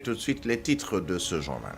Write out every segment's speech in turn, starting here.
tout de suite les titres de ce journal.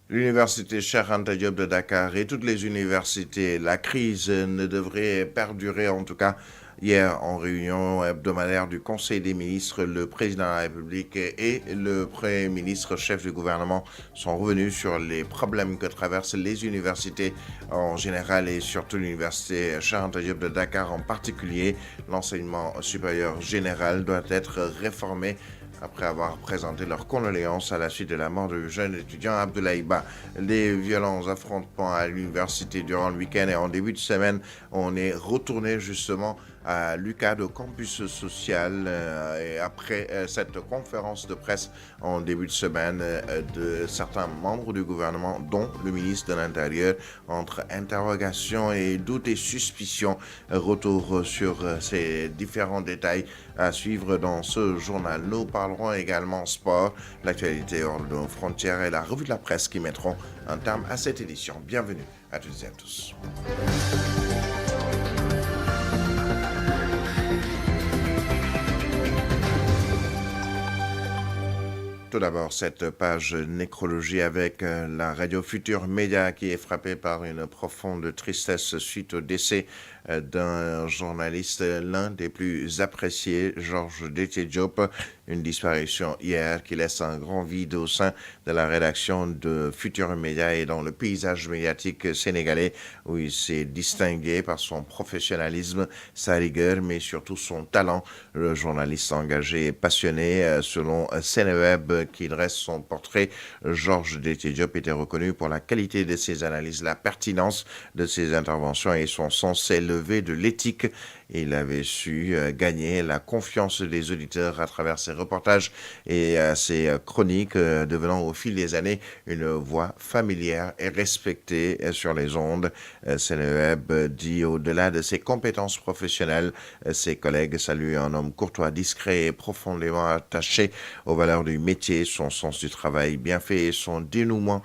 L'université Cheikh Anta Diop de Dakar et toutes les universités, la crise ne devrait perdurer. En tout cas, hier, en réunion hebdomadaire du Conseil des ministres, le président de la République et le Premier ministre, chef du gouvernement, sont revenus sur les problèmes que traversent les universités en général et surtout l'université Cheikh Anta Diop de Dakar en particulier. L'enseignement supérieur général doit être réformé après avoir présenté leurs condoléances à la suite de la mort du jeune étudiant Abdoulaye Ba. Les violents affrontements à l'université durant le week-end et en début de semaine, on est retourné justement à l'UCAD, au campus social, et après cette conférence de presse en début de semaine de certains membres du gouvernement, dont le ministre de l'Intérieur, entre interrogations et doutes et suspicions. Retour sur ces différents détails à suivre dans ce journal. Nous parlerons également sport, l'actualité hors de nos frontières et la revue de la presse qui mettront un terme à cette édition. Bienvenue à toutes et à tous. Tout d'abord, cette page nécrologie avec la radio Futur Média qui est frappée par une profonde tristesse suite au décès d'un journaliste, l'un des plus appréciés, Georges Déthié Diop. Une disparition hier qui laisse un grand vide au sein de la rédaction de Futur Média et dans le paysage médiatique sénégalais où il s'est distingué par son professionnalisme, sa rigueur, mais surtout son talent. Le journaliste engagé et passionné, selon Sénéweb, qui dresse son portrait, Georges Déthié Diop était reconnu pour la qualité de ses analyses, la pertinence de ses interventions et son sens élevé de l'éthique. Il avait su gagner la confiance des auditeurs à travers ses reportages et ses chroniques, devenant au fil des années une voix familière et respectée sur les ondes. Sénéweb dit au-delà de ses compétences professionnelles, ses collègues saluent un homme courtois, discret et profondément attaché aux valeurs du métier, son sens du travail bien fait et son dévouement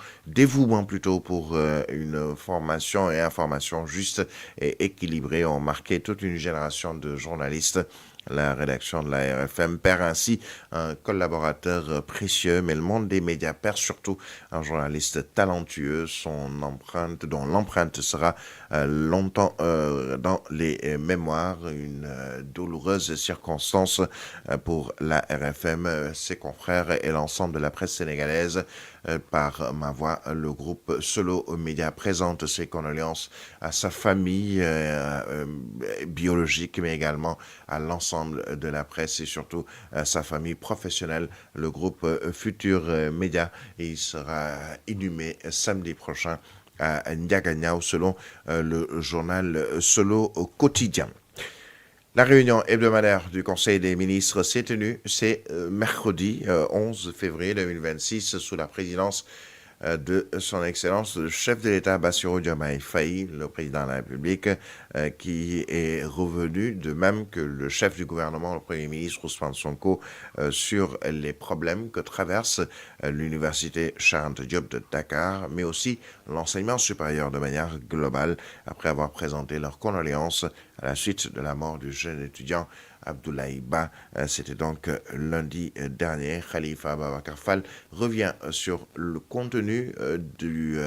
plutôt pour une formation et information juste et équilibrée ont marqué toute une génération de journalistes. La rédaction de la RFM perd ainsi un collaborateur précieux, mais le monde des médias perd surtout un journaliste talentueux, dont l'empreinte sera longtemps dans les mémoires. Une douloureuse circonstance pour la RFM, ses confrères et l'ensemble de la presse sénégalaise. Par ma voix, le groupe Solo Média présente ses condoléances à sa famille biologique, mais également à l'ensemble de la presse et surtout à sa famille professionnelle. Le groupe Futur Média, il sera inhumé samedi prochain à Ndiaganiao selon le journal Solo Quotidien. La réunion hebdomadaire du Conseil des ministres s'est tenue, c'est mercredi 11 février 2026 sous la présidence de son Excellence le chef de l'État Bassirou Diomaye Faye, le président de la République, qui est revenu, de même que le chef du gouvernement, le Premier ministre Ousmane Sonko, sur les problèmes que traverse l'université Cheikh Anta Diop de Dakar, mais aussi l'enseignement supérieur de manière globale, après avoir présenté leurs condoléances à la suite de la mort du jeune étudiant Abdoulaye Ba. C'était donc lundi dernier. Khalifa Ababacar Fall revient sur le contenu du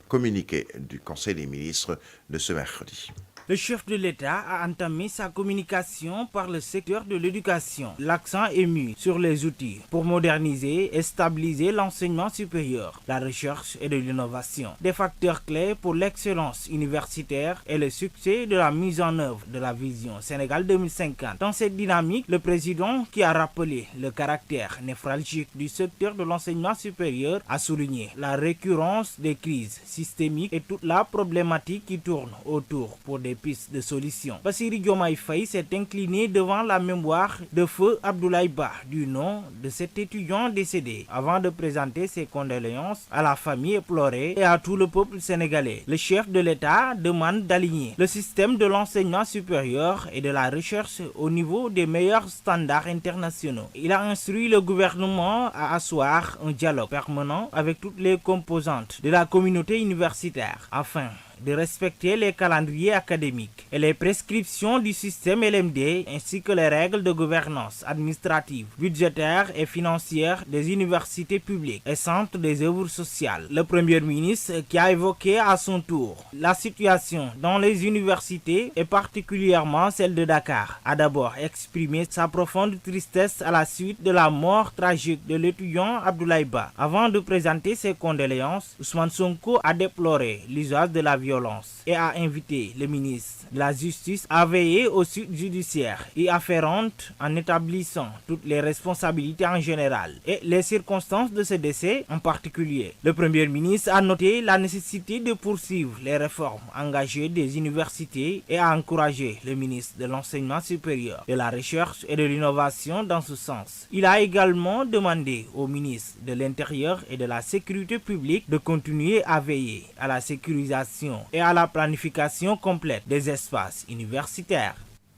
communiqué du Conseil des ministres de ce mercredi. Le chef de l'État a entamé sa communication par le secteur de l'éducation. L'accent est mis sur les outils pour moderniser et stabiliser l'enseignement supérieur, la recherche et de l'innovation. Des facteurs clés pour l'excellence universitaire et le succès de la mise en œuvre de la vision Sénégal 2050. Dans cette dynamique, le président, qui a rappelé le caractère névralgique du secteur de l'enseignement supérieur, a souligné la récurrence des crises systémiques et toute la problématique qui tourne autour pour des pistes de solutions. Bassirou Diomaye Faye s'est incliné devant la mémoire de feu Abdoulaye Ba, du nom de cet étudiant décédé, avant de présenter ses condoléances à la famille éplorée et à tout le peuple sénégalais. Le chef de l'État demande d'aligner le système de l'enseignement supérieur et de la recherche au niveau des meilleurs standards internationaux. Il a instruit le gouvernement à asseoir un dialogue permanent avec toutes les composantes de la communauté universitaire afin de respecter les calendriers académiques et les prescriptions du système LMD ainsi que les règles de gouvernance administrative, budgétaire et financière des universités publiques et centres des œuvres sociales. Le Premier ministre, qui a évoqué à son tour la situation dans les universités et particulièrement celle de Dakar, a d'abord exprimé sa profonde tristesse à la suite de la mort tragique de l'étudiant Abdoulaye Ba. Avant de présenter ses condoléances, Ousmane Sonko a déploré l'usage de la violence et a invité le ministre de la Justice à veiller aux suites judiciaires et afférentes en établissant toutes les responsabilités en général et les circonstances de ce décès en particulier. Le Premier ministre a noté la nécessité de poursuivre les réformes engagées des universités et a encouragé le ministre de l'Enseignement supérieur, de la Recherche et de l'Innovation dans ce sens. Il a également demandé au ministre de l'Intérieur et de la Sécurité publique de continuer à veiller à la sécurisation et à la planification complète des espaces universitaires.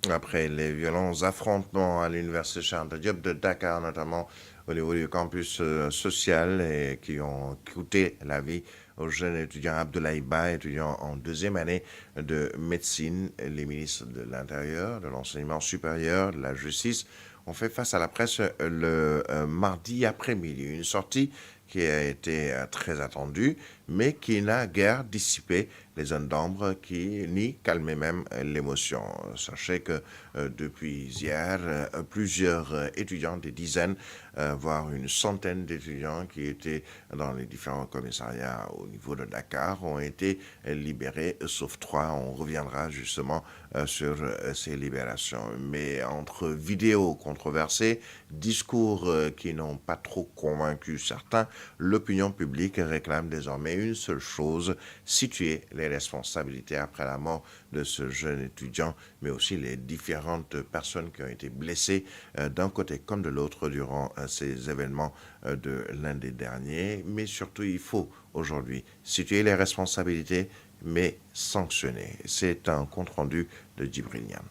Après les violents affrontements à l'université Cheikh Anta Diop de Dakar, notamment au niveau du campus social, et qui ont coûté la vie au jeune étudiant Abdoulaye Ba, étudiant en deuxième année de médecine, les ministres de l'Intérieur, de l'Enseignement supérieur, de la Justice ont fait face à la presse le mardi après-midi. Une sortie qui a été très attendue, mais qui n'a guère dissipé les zones d'ombre, ni calmé même l'émotion. Sachez que depuis hier, plusieurs étudiants, des dizaines, voire une centaine d'étudiants qui étaient dans les différents commissariats au niveau de Dakar ont été libérés, sauf 3. On reviendra justement sur ces libérations. Mais entre vidéos controversées, discours qui n'ont pas trop convaincu certains, l'opinion publique réclame désormais une seule chose: situer les responsabilités après la mort de ce jeune étudiant, mais aussi les différentes personnes qui ont été blessées d'un côté comme de l'autre durant ces événements de lundi dernier. Mais surtout, il faut aujourd'hui situer les responsabilités, mais sanctionner. C'est un compte-rendu de Djibril Niam.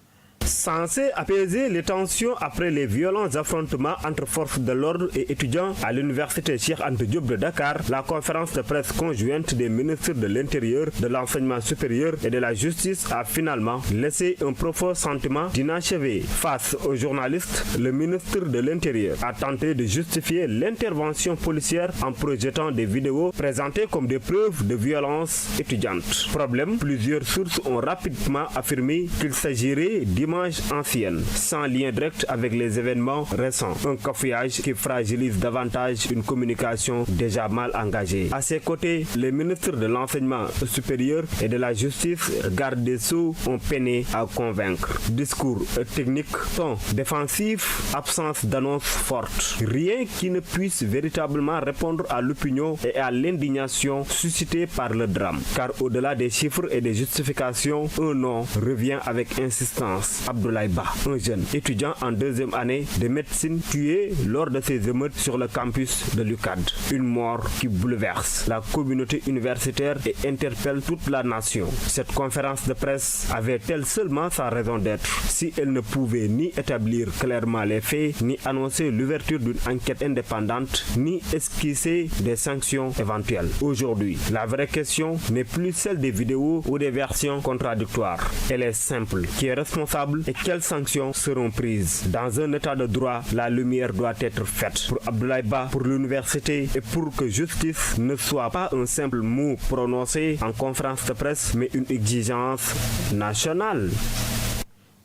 Censé apaiser les tensions après les violents affrontements entre forces de l'ordre et étudiants à l'université Cheikh Anta Diop de Dakar, la conférence de presse conjointe des ministres de l'Intérieur, de l'Enseignement supérieur et de la Justice a finalement laissé un profond sentiment d'inachevé. Face aux journalistes, le ministre de l'Intérieur a tenté de justifier l'intervention policière en projetant des vidéos présentées comme des preuves de violence étudiante. Problème, plusieurs sources ont rapidement affirmé qu'il s'agirait d'images anciennes, sans lien direct avec les événements récents. Un cafouillage qui fragilise davantage une communication déjà mal engagée. À ses côtés, les ministres de l'Enseignement supérieur et de la Justice, garde des Sceaux, ont peiné à convaincre. Discours technique, ton défensif, absence d'annonce forte. Rien qui ne puisse véritablement répondre à l'opinion et à l'indignation suscitée par le drame. Car au-delà des chiffres et des justifications, un nom revient avec insistance. Abdoulaye Ba, un jeune étudiant en deuxième année de médecine tué lors de ces émeutes sur le campus de l'UCAD. Une mort qui bouleverse la communauté universitaire et interpelle toute la nation. Cette conférence de presse avait-elle seulement sa raison d'être si elle ne pouvait ni établir clairement les faits, ni annoncer l'ouverture d'une enquête indépendante, ni esquisser des sanctions éventuelles? Aujourd'hui, la vraie question n'est plus celle des vidéos ou des versions contradictoires. Elle est simple. Qui est responsable et quelles sanctions seront prises? Dans un état de droit, la lumière doit être faite. Pour Abdoulaye Ba, pour l'université et pour que justice ne soit pas un simple mot prononcé en conférence de presse, mais une exigence nationale.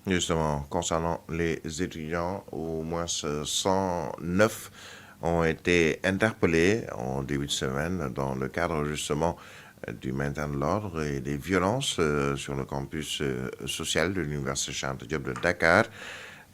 Justement, concernant les étudiants, au moins 109 ont été interpellés en début de semaine dans le cadre justement du maintien de l'ordre et des violences sur le campus social de l'université Cheikh Anta Diop de Dakar.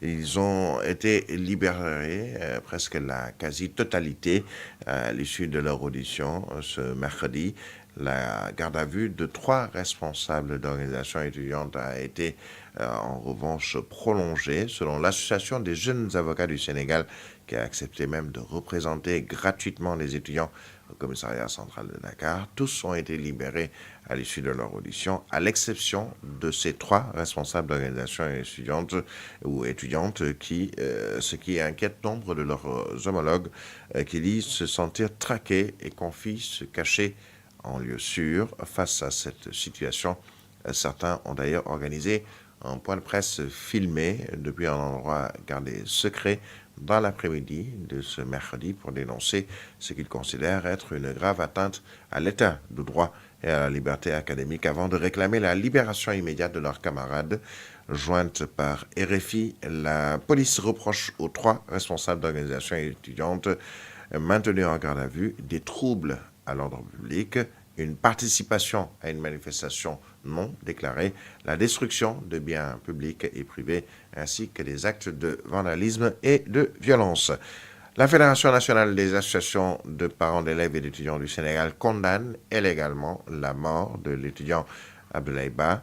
Ils ont été libérés, presque la quasi-totalité, à l'issue de leur audition ce mercredi. La garde à vue de 3 responsables d'organisations étudiantes a été en revanche prolongée, selon l'Association des jeunes avocats du Sénégal, qui a accepté même de représenter gratuitement les étudiants au commissariat central de Dakar. Tous ont été libérés à l'issue de leur audition, à l'exception de ces 3 responsables d'organisations étudiantes ou étudiantes qui, ce qui inquiète nombre de leurs homologues, qui disent se sentir traqués et confient se cacher en lieu sûr. Face à cette situation, certains ont d'ailleurs organisé un point de presse filmé depuis un endroit gardé secret dans l'après-midi de ce mercredi pour dénoncer ce qu'ils considèrent être une grave atteinte à l'état de droit et à la liberté académique avant de réclamer la libération immédiate de leurs camarades. Jointe par RFI, la police reproche aux 3 responsables d'organisations étudiantes maintenus en garde à vue des troubles à l'ordre public, une participation à une manifestation non déclarée, la destruction de biens publics et privés, ainsi que des actes de vandalisme et de violence. La Fédération nationale des associations de parents d'élèves et d'étudiants du Sénégal condamne elle également la mort de l'étudiant Abdoulaye Ba.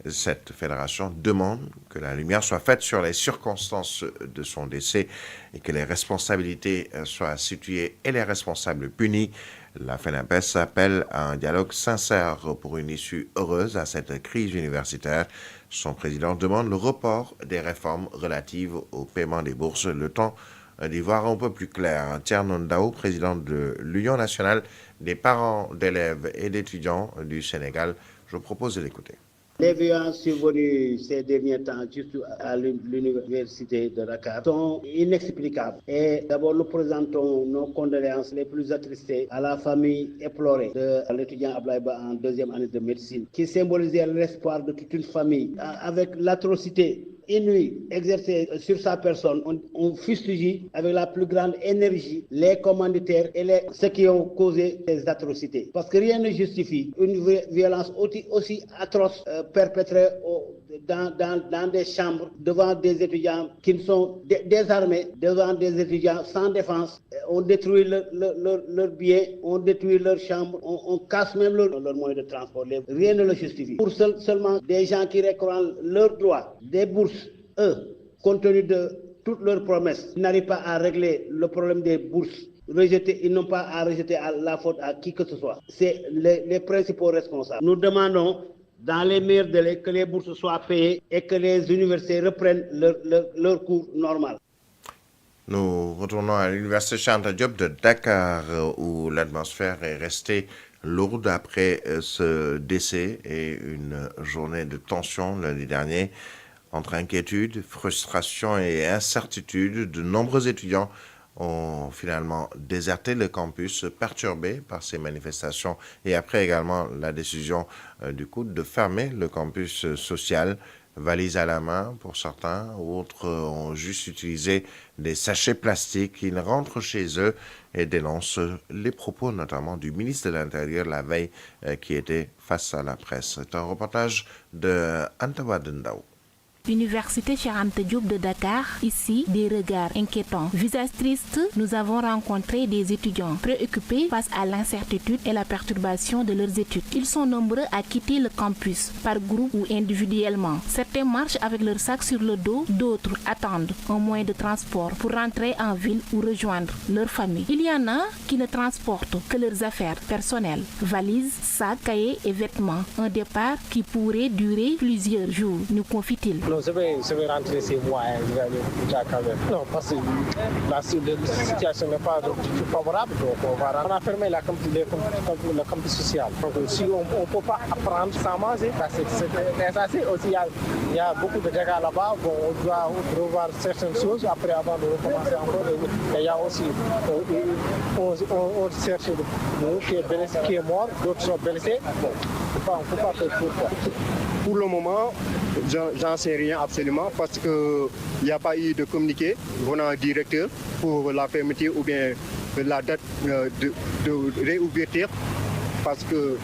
Cette fédération demande que la lumière soit faite sur les circonstances de son décès et que les responsabilités soient situées et les responsables punis. La FENAPES appelle à un dialogue sincère pour une issue heureuse à cette crise universitaire. Son président demande le report des réformes relatives au paiement des bourses, le temps d'y voir un peu plus clair. Thierno Ndao, président de l'Union nationale des parents d'élèves et d'étudiants du Sénégal, je propose de l'écouter. Les violences survenues ces derniers temps juste à l'université de Dakar sont inexplicables. Et d'abord, nous présentons nos condoléances les plus attristées à la famille éplorée de l'étudiant Abdoulaye Ba en 2e année de médecine, qui symbolisait l'espoir de toute une famille. Avec l'atrocité inouïe exercée sur sa personne, on fustige avec la plus grande énergie les commanditaires et ceux qui ont causé ces atrocités. Parce que rien ne justifie une violence aussi atroce perpétrée dans des chambres devant des étudiants qui sont désarmés, devant des étudiants sans défense. On détruit leurs biens, on détruit leurs chambres, on casse même leurs moyens de transport. Rien ne le justifie. Pour seulement des gens qui réclament leurs droits, des bourses, eux, compte tenu de toutes leurs promesses, ils n'arrivent pas à régler le problème des bourses. Ils n'ont pas à rejeter la faute à qui que ce soit. C'est les principaux responsables. Nous demandons dans les meilleurs délais que les bourses soient payées et que les universités reprennent leur cours normal. Nous retournons à l'université Cheikh Anta Diop de Dakar où l'atmosphère est restée lourde après ce décès et une journée de tension lundi dernier. Entre inquiétude, frustration et incertitude, de nombreux étudiants ont finalement déserté le campus, perturbés par ces manifestations et après également la décision du COUD de fermer le campus social, valise à la main pour certains, autres ont juste utilisé des sachets plastiques. Ils rentrent chez eux et dénoncent les propos notamment du ministre de l'Intérieur la veille qui était face à la presse. C'est un reportage de Antawa Dendao. Université Cheikh Anta Diop de Dakar, ici, des regards inquiétants. Visage triste, nous avons rencontré des étudiants préoccupés face à l'incertitude et la perturbation de leurs études. Ils sont nombreux à quitter le campus, par groupe ou individuellement. Certains marchent avec leurs sacs sur le dos, d'autres attendent un moyen de transport pour rentrer en ville ou rejoindre leur famille. Il y en a qui ne transportent que leurs affaires personnelles, valises, sacs, cahiers et vêtements. Un départ qui pourrait durer plusieurs jours, nous confie-t-il. Non, je vais rentrer chez moi, je vais aller quand même. Non, parce que la situation n'est pas favorable, donc on a fermé le campus social. Donc si on ne peut pas apprendre sans manger, c'est assez aussi. Il y a beaucoup de dégâts là-bas, bon, on doit revoir certaines choses après avant de recommencer encore. Et il y a aussi, on cherche qui est mort, d'autres sont blessés. Bon, on ne peut pas faire tout ça. Pour le moment, j'en sais rien absolument parce qu'il n'y a pas eu de communiqué venant du directeur pour la fermeture ou bien la date de réouverture parce que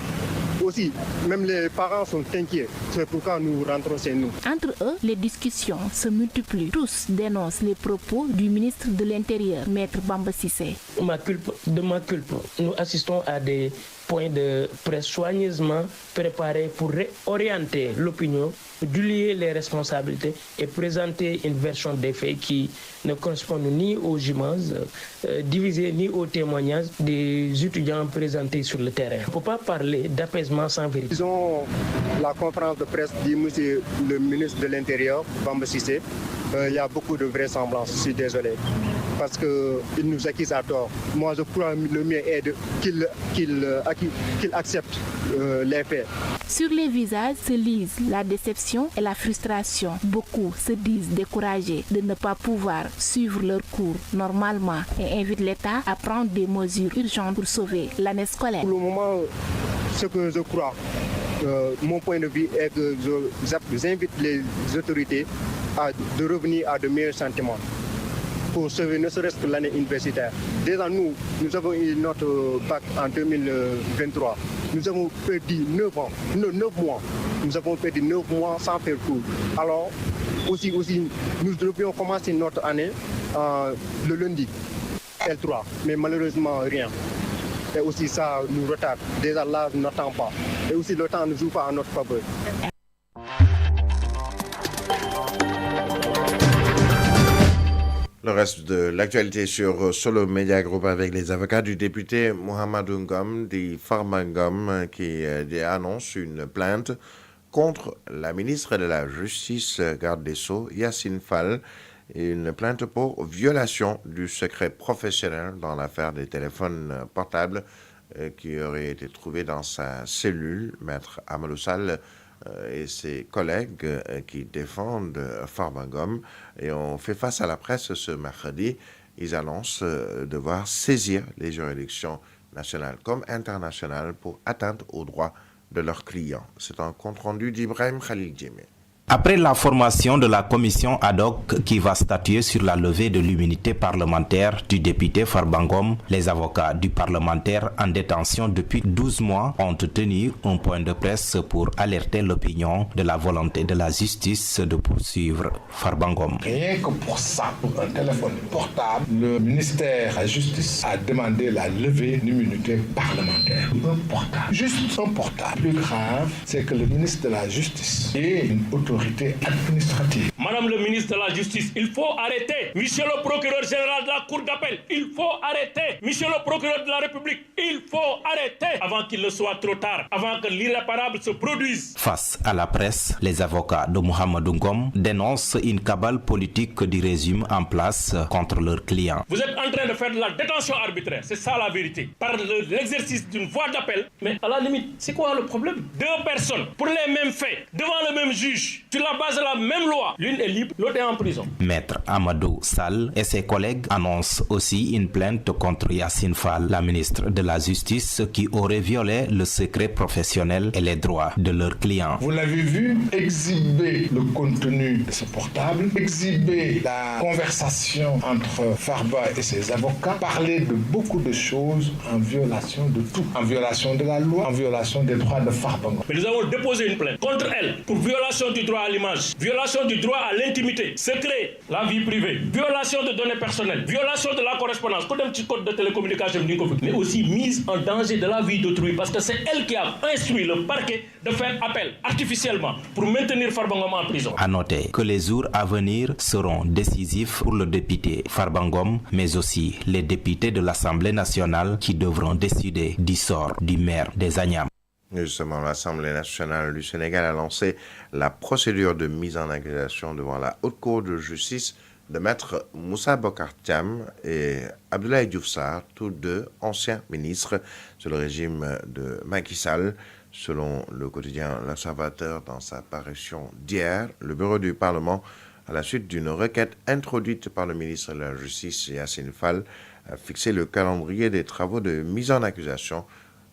aussi, même les parents sont inquiets. C'est pourquoi nous rentrons chez nous. Entre eux, les discussions se multiplient. Tous dénoncent les propos du ministre de l'Intérieur, Maître Bamba Cissé. De ma culpe, nous assistons à des points de presse soigneusement préparés pour réorienter l'opinion, diluer les responsabilités et présenter une version des faits qui ne correspond ni aux images divisées ni aux témoignages des étudiants présentés sur le terrain. On ne peut pas parler d'apaisement sans vérité. Disons la conférence de presse dit monsieur le ministre de l'Intérieur, Bamba Cissé. Il y a beaucoup de vraisemblances, je suis désolé. parce qu'il nous accuse à tort. Moi, je crois que le mieux est qu'il accepte les faits. Sur les visages se lisent la déception et la frustration. Beaucoup se disent découragés de ne pas pouvoir suivre leur cours normalement et invitent l'État à prendre des mesures urgentes pour sauver l'année scolaire. Pour le moment, ce que je crois, mon point de vue est que j'invite les autorités de revenir à de meilleurs sentiments pour sauver ne serait-ce que l'année universitaire. Déjà nous avons eu notre bac en 2023. Nous avons perdu 9 mois. Nous avons perdu 9 mois sans faire cours. Alors, aussi, nous devions commencer notre année le lundi, L3. Mais malheureusement, rien. Et aussi ça nous retarde. Déjà là, nous n'attendons pas. Et aussi le temps ne joue pas en notre faveur. Le reste de l'actualité sur Solo Media Group avec les avocats du député Mohamedou Ngom dit Farba Ngom qui annonce une plainte contre la ministre de la Justice, garde des Sceaux, Yacine Fall, une plainte pour violation du secret professionnel dans l'affaire des téléphones portables qui auraient été trouvés dans sa cellule. Maître Amadou Sall et ses collègues qui défendent Farba Ngom et ont fait face à la presse ce mercredi. Ils annoncent devoir saisir les juridictions nationales comme internationales pour atteindre aux droits de leurs clients. C'est un compte-rendu d'Ibrahim Khalil Djemé. Après la formation de la commission ad hoc qui va statuer sur la levée de l'immunité parlementaire du député Farba Ngom, les avocats du parlementaire en détention depuis 12 mois ont tenu un point de presse pour alerter l'opinion de la volonté de la justice de poursuivre Farba Ngom. Rien que pour ça, pour un téléphone portable, le ministère de la Justice a demandé la levée de l'immunité parlementaire. Un portable, juste un portable. Plus grave, c'est que le ministre de la Justice est une autorité administrative. Madame le ministre de la Justice, il faut arrêter. Monsieur le procureur général de la Cour d'appel, il faut arrêter. Monsieur le procureur de la République, il faut arrêter avant qu'il ne soit trop tard, avant que l'irréparable se produise. Face à la presse, les avocats de Mohamedou Ngom dénoncent une cabale politique du régime en place contre leurs clients. Vous êtes en train de faire de la détention arbitraire, c'est ça la vérité, par l'exercice d'une voie d'appel. Mais à la limite, c'est quoi le problème? 2 personnes pour les mêmes faits, devant le même juge, sur la base de la même loi, l'une est libre, l'autre est en prison. Maître Amadou Sall et ses collègues annoncent aussi une plainte contre Yacine Fall, la ministre de la Justice, qui aurait violé le secret professionnel et les droits de leurs clients. Vous l'avez vu exhiber le contenu de ce portable, exhiber la conversation entre Farba et ses avocats, parler de beaucoup de choses en violation de tout, en violation de la loi, en violation des droits de Farba. Mais nous avons déposé une plainte contre elle pour violation du droit à l'image, violation du droit à l'intimité, secret, la vie privée, violation de données personnelles, violation de la correspondance, code de télécommunication, mais aussi mise en danger de la vie d'autrui, parce que c'est elle qui a instruit le parquet de faire appel artificiellement pour maintenir Farba Ngom en prison. À noter que les jours à venir seront décisifs pour le député Farba Ngom, mais aussi les députés de l'Assemblée nationale qui devront décider du sort du maire des Agnam. Justement, l'Assemblée nationale du Sénégal a lancé la procédure de mise en accusation devant la Haute Cour de justice de Maître Moussa Bocar Thiam et Abdoulaye Diouf Sarr, tous deux anciens ministres sous le régime de Macky Sall. Selon le quotidien L'Observateur, dans sa parution d'hier, le bureau du Parlement, à la suite d'une requête introduite par le ministre de la Justice Yacine Fall, a fixé le calendrier des travaux de mise en accusation.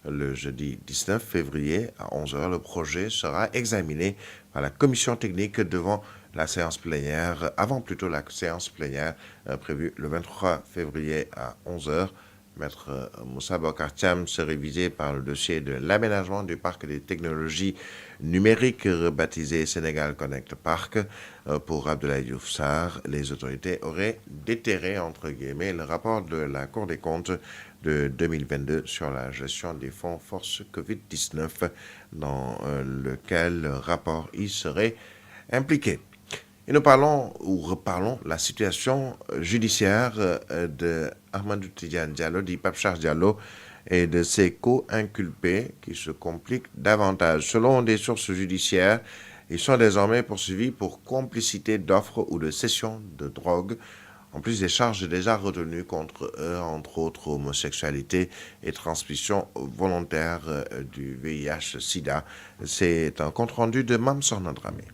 Le jeudi 19 février à 11h, le projet sera examiné par la commission technique devant la séance plénière, avant plutôt la séance plénière prévue le 23 février à 11h. Maître Moussa Bocar Thiam serait visé par le dossier de l'aménagement du parc des technologies numériques rebaptisé Sénégal Connect Park. Pour Abdoulaye Diouf Sarr, les autorités auraient déterré, entre guillemets, le rapport de la Cour des comptes de 2022 sur la gestion des fonds force Covid-19, dans lequel le rapport y serait impliqué. Et nous reparlons la situation judiciaire de Ahmadou Tidiane Diallo, dit Pape Charles Diallo, et de ses co-inculpés qui se compliquent davantage. Selon des sources judiciaires, ils sont désormais poursuivis pour complicité d'offres ou de cession de drogue. en plus des charges déjà retenues contre eux, entre autres homosexualité et transmission volontaire du VIH-Sida. C'est un compte-rendu de Mam Sornadramé.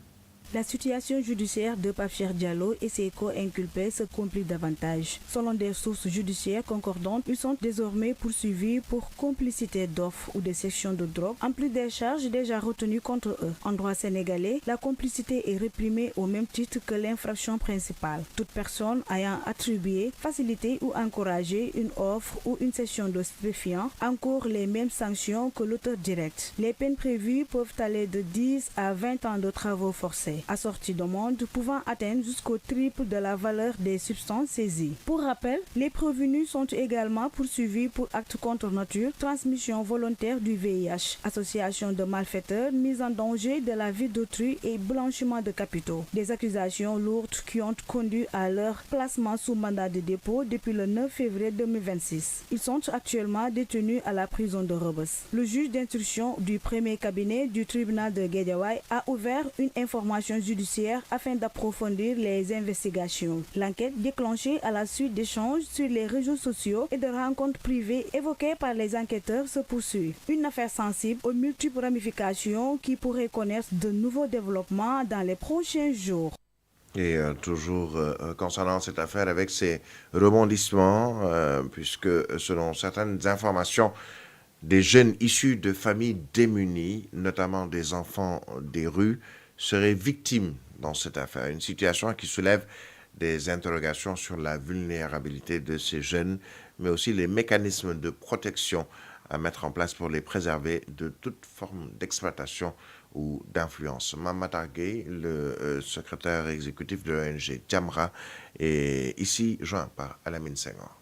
La situation judiciaire de Pape Cheikh Diallo et ses co-inculpés se complique davantage. Selon des sources judiciaires concordantes, ils sont désormais poursuivis pour complicité d'offres ou de cession de drogue, en plus des charges déjà retenues contre eux. En droit sénégalais, la complicité est réprimée au même titre que l'infraction principale. Toute personne ayant attribué, facilité ou encouragé une offre ou une cession de stupéfiants encourt les mêmes sanctions que l'auteur direct. Les peines prévues peuvent aller de 10 à 20 ans de travaux forcés, assortis d'amende pouvant atteindre jusqu'au triple de la valeur des substances saisies. Pour rappel, les prévenus sont également poursuivis pour actes contre nature, transmission volontaire du VIH, association de malfaiteurs, mise en danger de la vie d'autrui et blanchiment de capitaux. Des accusations lourdes qui ont conduit à leur placement sous mandat de dépôt depuis le 9 février 2026. Ils sont actuellement détenus à la prison de Rebeuss. Le juge d'instruction du premier cabinet du tribunal de Guédiawaye a ouvert une information judiciaire afin d'approfondir les investigations. L'enquête déclenchée à la suite d'échanges sur les réseaux sociaux et de rencontres privées évoquées par les enquêteurs se poursuit. Une affaire sensible aux multiples ramifications qui pourrait connaître de nouveaux développements dans les prochains jours. Et toujours concernant cette affaire avec ses rebondissements, puisque selon certaines informations, des jeunes issus de familles démunies, notamment des enfants des rues, seraient victimes dans cette affaire. Une situation qui soulève des interrogations sur la vulnérabilité de ces jeunes, mais aussi les mécanismes de protection à mettre en place pour les préserver de toute forme d'exploitation ou d'influence. Mamata Gueye, le secrétaire exécutif de l'ONG Jamra, est ici joint par Alamine Senghor.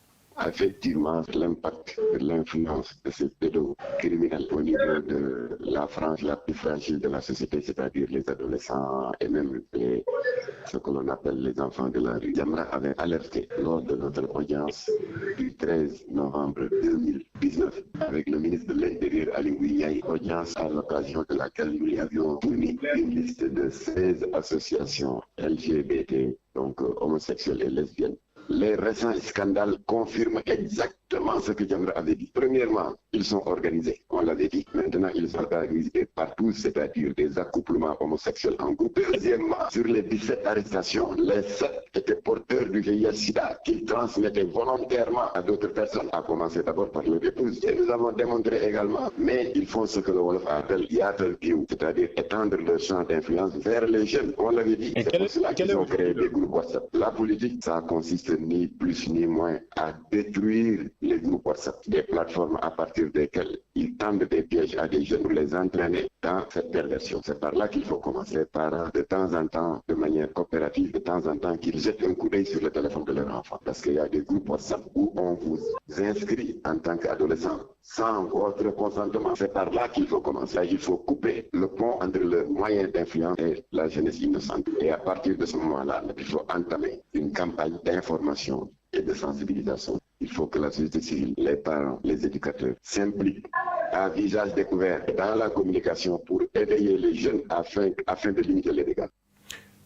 Effectivement, l'impact de l'influence de ces pédocriminels au niveau de la frange la plus fragile de la société, c'est-à-dire les adolescents et même ce que l'on appelle les enfants de la rue. Jamra avait alerté lors de notre audience du 13 novembre 2019 avec le ministre de l'Intérieur, Ali Ngouille, audience à l'occasion de laquelle nous lui avions fourni une liste de 16 associations LGBT, donc homosexuelles et lesbiennes. Les récents scandales confirment exactement ce que Jamra avait dit. Premièrement, ils sont organisés, on l'avait dit. Maintenant, ils sont organisés par tous, c'est-à-dire des accouplements homosexuels en groupe. Deuxièmement, sur les 17 arrestations, les 7 étaient porteurs du VIH-Sida qu'ils transmettaient volontairement à d'autres personnes, à commencer d'abord par leur épouse. Et nous avons démontré également, mais ils font ce que le Wolof appelle Yatal View, c'est-à-dire étendre leur champ d'influence vers les jeunes. On l'avait dit. C'est pour cela qu'ils ont créé des groupes WhatsApp. La politique, ça consiste ni plus ni moins à détruire les groupes WhatsApp, des plateformes à partir desquelles ils tendent des pièges à des jeunes pour les entraîner dans cette perversion. C'est par là qu'il faut commencer, par de temps en temps, de manière coopérative, de temps en temps, qu'ils jettent un coup d'œil sur le téléphone de leur enfant. Parce qu'il y a des groupes WhatsApp où on vous inscrit en tant qu'adolescent sans votre consentement. C'est par là qu'il faut commencer. Il faut couper le pont entre le moyen d'influence et la jeunesse innocente. Et à partir de ce moment-là, il faut entamer une campagne d'information et de sensibilisation. Il faut que la société civile, les parents, les éducateurs s'impliquent à visage découvert dans la communication pour éveiller les jeunes afin de limiter les dégâts.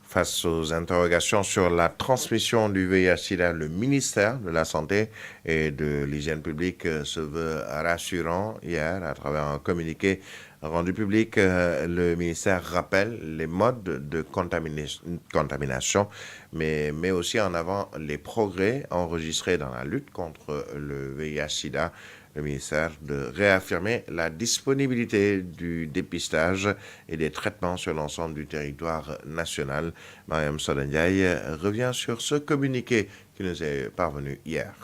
Face aux interrogations sur la transmission du VIH-Sida, le ministère de la Santé et de l'Hygiène publique se veut rassurant. Hier, à travers un communiqué rendu public, le ministère rappelle les modes de contamination, mais met aussi en avant les progrès enregistrés dans la lutte contre le VIH-Sida. Le ministère de réaffirmer la disponibilité du dépistage et des traitements sur l'ensemble du territoire national. Mariam Sodendiaye revient sur ce communiqué qui nous est parvenu hier.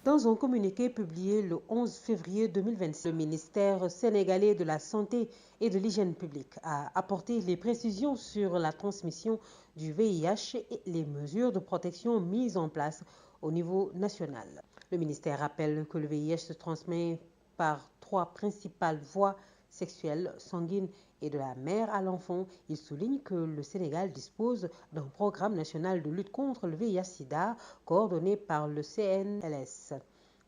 Dans un communiqué publié le 11 février 2026, le ministère sénégalais de la Santé et de l'Hygiène publique a apporté les précisions sur la transmission du VIH et les mesures de protection mises en place au niveau national. Le ministère rappelle que le VIH se transmet par 3 principales voies sexuelles, sanguines et de la mère à l'enfant. Il souligne que le Sénégal dispose d'un programme national de lutte contre le VIH-Sida coordonné par le CNLS.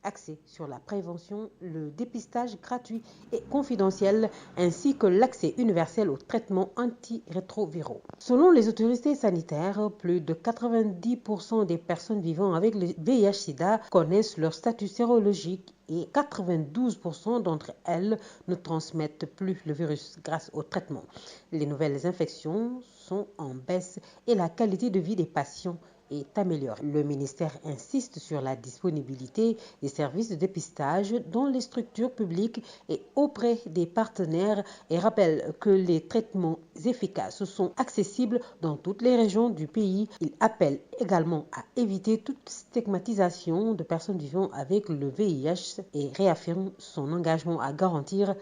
axée sur la prévention, le dépistage gratuit et confidentiel, ainsi que l'accès universel aux traitements antirétroviraux. Selon les autorités sanitaires, plus de 90% des personnes vivant avec le VIH-Sida connaissent leur statut sérologique et 92% d'entre elles ne transmettent plus le virus grâce au traitement. Les nouvelles infections sont en baisse et la qualité de vie des patients est améliorée. Le ministère insiste sur la disponibilité des services de dépistage dans les structures publiques et auprès des partenaires et rappelle que les traitements efficaces sont accessibles dans toutes les régions du pays. Il appelle également à éviter toute stigmatisation de personnes vivant avec le VIH et réaffirme son engagement à garantir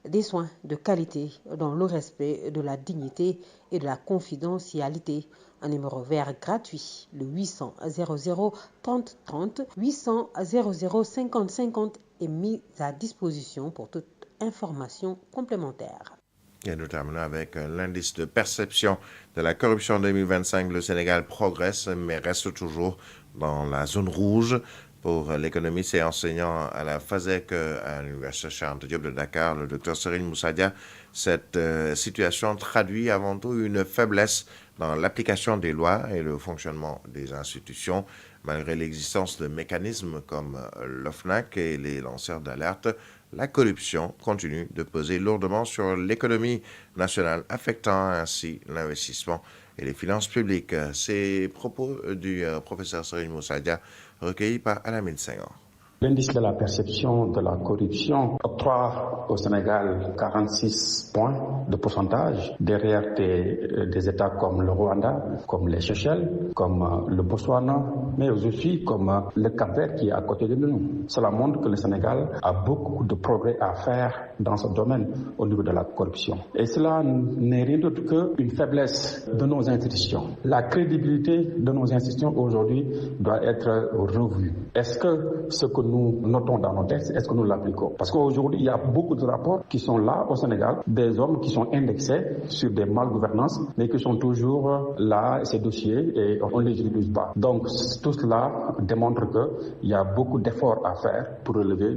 des soins de qualité dans le respect de la dignité et de la confidentialité. Un numéro vert gratuit, le 800 00 30 30, 800 00 50 50 est mis à disposition pour toute information complémentaire. Et nous terminons avec l'indice de perception de la corruption 2025. Le Sénégal progresse, mais reste toujours dans la zone rouge. Pour l'économiste et enseignant à la FASEC à l'Université Cheikh Anta Diop de Dakar, le Dr Serigne Moussa Dia, cette situation traduit avant tout une faiblesse dans l'application des lois et le fonctionnement des institutions. Malgré l'existence de mécanismes comme l'OFNAC et les lanceurs d'alerte, la corruption continue de peser lourdement sur l'économie nationale, affectant ainsi l'investissement et les finances publiques. Ces propos du professeur Serigne Moussa Dia recueillis par Alamine Senghor. L'indice de la perception de la corruption octroie au Sénégal 46 points de pourcentage derrière des États comme le Rwanda, comme les Seychelles, comme le Botswana, mais aussi comme le Cap-Vert qui est à côté de nous. Cela montre que le Sénégal a beaucoup de progrès à faire dans ce domaine au niveau de la corruption. Et cela n'est rien d'autre qu'une faiblesse de nos institutions. La crédibilité de nos institutions aujourd'hui doit être revue. Est-ce que ce que nous notons dans nos textes, est-ce que nous l'appliquons? Parce qu'aujourd'hui, il y a beaucoup de rapports qui sont là au Sénégal, des hommes qui sont indexés sur des malgouvernances, mais qui sont toujours là, ces dossiers, et on ne les utilise pas. Donc, tout cela démontre qu'il y a beaucoup d'efforts à faire pour relever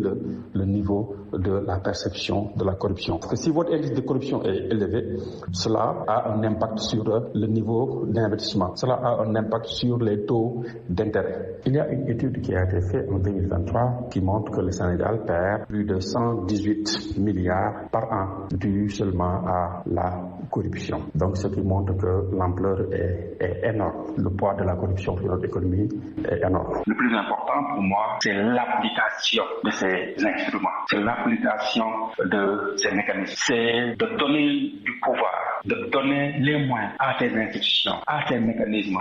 le niveau de la perception de la corruption. Parce que si votre indice de corruption est élevé, cela a un impact sur le niveau d'investissement. Cela a un impact sur les taux d'intérêt. Il y a une étude qui a été faite en 2023 qui montre que le Sénégal perd plus de 118 milliards par an dû seulement à la corruption. Donc, ce qui montre que l'ampleur est énorme. Le poids de la corruption sur notre économie est énorme. Le plus important pour moi, c'est l'application de ces instruments. C'est l'application de ces mécanismes. C'est de donner du pouvoir, de donner les moyens à ces institutions, à ces mécanismes,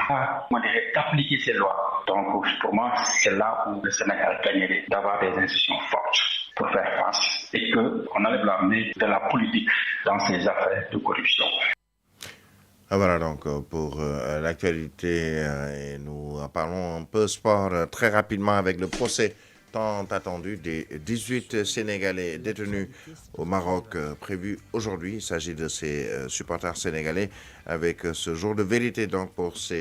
d'appliquer ces lois. Donc, pour moi, c'est là où le Sénégal gagnerait, d'avoir des institutions fortes pour faire face et qu'on enlève la main de la politique dans ces affaires de corruption. Voilà donc pour l'actualité et nous parlons un peu sport très rapidement avec le procès tant attendu des 18 Sénégalais détenus au Maroc prévu aujourd'hui. Il s'agit de ces supporters sénégalais avec ce jour de vérité donc pour ces